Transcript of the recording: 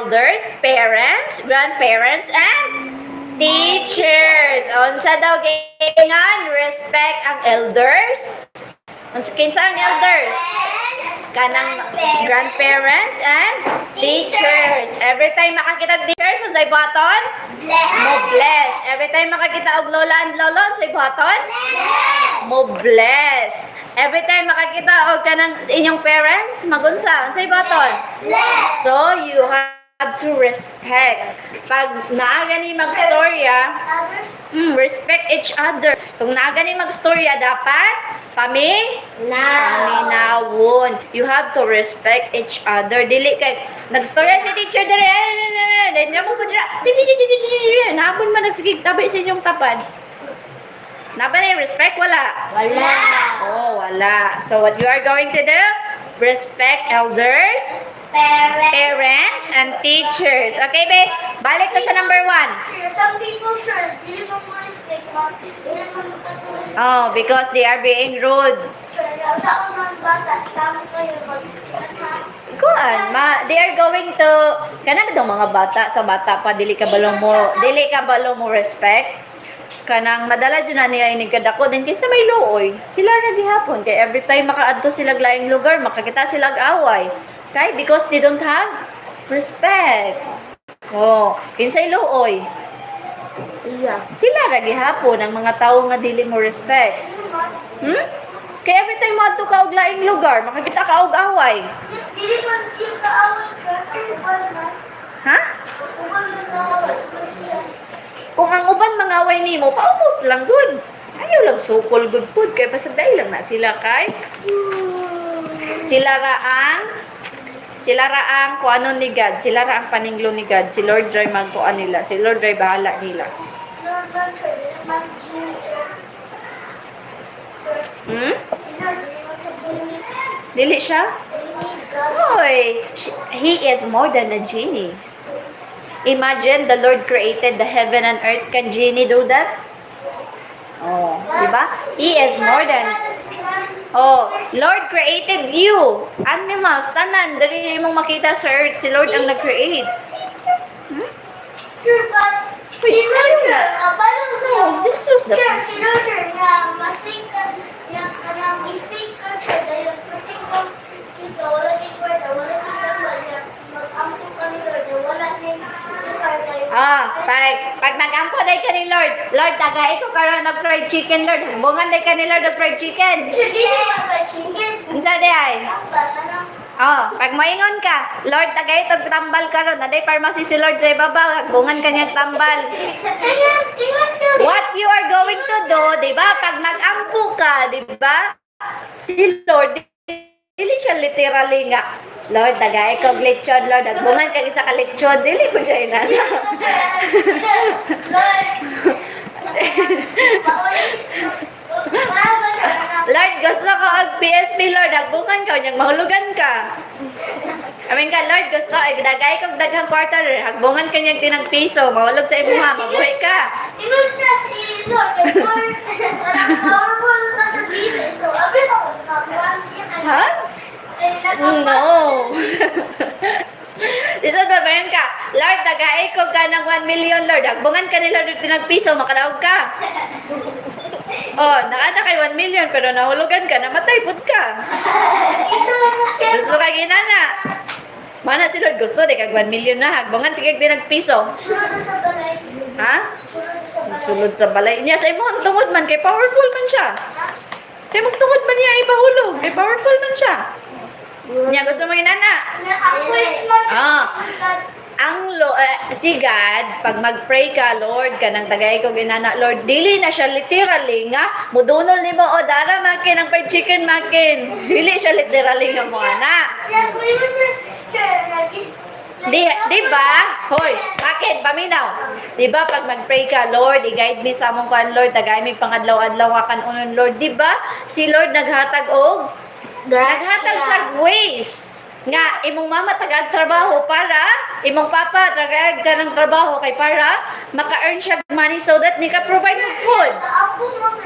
elders, parents, grandparents, and teachers. Unsa daw gingan respect ang elders? Kinsa ang elders? Kanang grandparents and teachers. Every time makakita og teachers, unsay buhaton? Mo bless. Every time makakita og lola and lolo, unsay buhaton? Mo bless. Every time makakita og kanang sa inyong parents, magunsa, unsay buhaton? So you have to respect. Pag naagani magstorya, respect each other. Kung naagani magstorya, dapat paminawon. You have to respect each other. Dili kay nagstorya si teacher dire. Dili mo ko dira. Napon man nagsigig tabi sa inyong tapad. Napa na respect? Wala. Oh, wala. So what you are going to do? Respect elders, parents, and teachers. Okay, babe? Balik na sa number 1. Some people try, dili mo mo respect mo. Dili mo mo respect. Oh, because they are being rude. Sa unang bata, sa amin kayo Kuan, they are going to kana daw mga bata sa bata pa dili ka balong mo respect. Kanang madala dyan na niya inigkadako din kaysa may looy. Sila na gihapon kay every time makaadto sila laing lugar, makakita sila away. Kay because they don't have respect. Oh, kinsay looy? Sila ra gihapon ang mga tawo nga dili mo respect. Kay every time mo adto ka og laing lugar, makakita ka og away. Dili man siya kaaway, Ha? Kung ang uban mangaway nimo, paubos lang good. Ayaw lang sukol good food kay pasaday lang na sila kay sila ra ang kuanon ni God, sila ra ang paninglo ni God. Si Lord dry magkuan nila, si Lord dry bahala nila. Dili siya? Hoy, he is more than a genie. Imagine the Lord created the heaven and earth. Can genie do that? Oh, diba? He is more than... Oh, Lord created you. Animals, tanan. Dali mong makita sa earth. Si Lord ang nag-create. Sure, but si Lord, paano sa'yo? Just close the Sure, si Lord, masing ka, yung ising ka, dahil puting ko, sika, wala din kwarta, wala din tambal, mag-ampo ka ni Lord, wala din kwarta. Pag mag-ampo day ka ni Lord, Lord, tagay ko karon ng fried chicken, Lord. Bungan day ka ni Lord ng fried chicken. Hindi naman ba, chicken? Unsa day ay? Pag moingon ka, Lord, tagay itong tambal karon. Naday pharmacy si Lord sa ibaba, bungan ka niyang tambal. What you are going to do, di ba? Pag mag-ampo ka, di ba? Si Lord, dili siya literally nga, Lord, tagay ko lechon, Lord. Bungan ka isa ka lechon, dili ko siya inana. Lord, gusto ko ang PSP, Lord. Agbungan ka, niyang mahulugan ka. Amin ka, Lord, gusto, dagay kong daghang kwarta, Lord. Agbungan ka niyang tinang piso, mahulog sa imuha, mabuhay ka. Tinunta si Lord, powerful pa sa Jesus. So, abin ako, nakakuhaan siya. Ha? No. Isod ba bayan ka? Lord, dagay ko ka ng 1 million, Lord. Agbungan ka ni Lord, tinang piso, makadaog ka. Nakada kay 1 million, pero nahulugan ka, namatay pud ka. Gusto ka ginana. Mana si Lord gusto, di kag 1 million na, hagbungan tigag din piso. Sulod na sa balay. Ha? Sulod na sa balay. Sulod sa balay. Niya sa imong tungod man, kay powerful man siya. Sa imong tungod man niya ipahulog, kay powerful man siya. Niya gusto mo ginana. Ako is smart. Si God, pag mag-pray ka, Lord, kanang tagay ko ginana, Lord, dili na siya literally nga, mudunol ni mo, dara makin, ang fried chicken makin. Dili siya literally nga mo, ana. Di ba? Hoy, makin, paminaw. Di ba, pag mag-pray ka, Lord, i-guide me sa among kan, Lord, tagay mi pangadlaw-adlaw kan unon, Lord. Di ba? Si Lord naghatag siya ways nga imong mama tagag trabaho para imong papa tagag ka ng trabaho kay para maka-earn siya money so that ni ka provide ng food. Ako mo